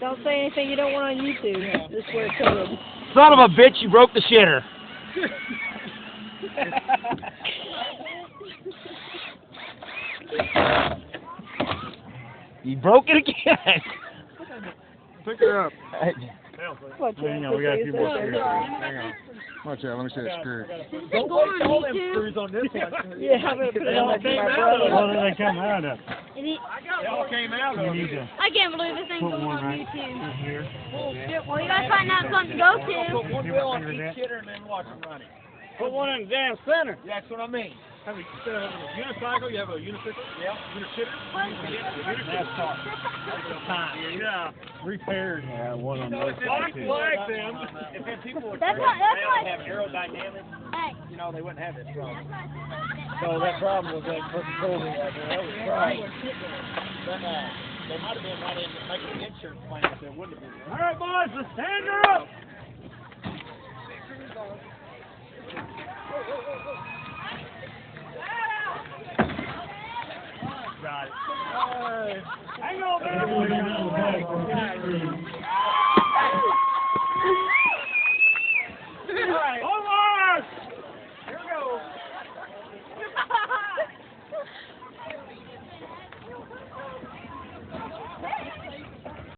Don't say anything you don't want on YouTube. Just wear code. Son of a bitch, you broke the shitter. You broke it again. Pick her up. Watch Hang on, we got a few more screws. Hang on. Watch out, let me see that screw. Don't go on YouTube. on this one. Yeah, I'm going to put it on my brother. Well, they come out of. It- They all came out of it. I can't believe this thing's Put going one on right YouTube. here. Well, you gotta find out something to go to. Put one wheel on each shitter and then watch them running. Put one in the damn center. Yeah, that's what I mean. Have you instead of having a unicycle, you have a unicycle? Yeah. Unishitter? NASCAR. Yeah. Repaired. Yeah, one on those. Like them. If then people would That's what- have aerodynamics, Hey, you know, they wouldn't have this problem. So that problem was that controlling that Right. But they might have been right in making an insurance claim if there wouldn't have been. All right, boys, let's stand her up. Got it. Hang on, man.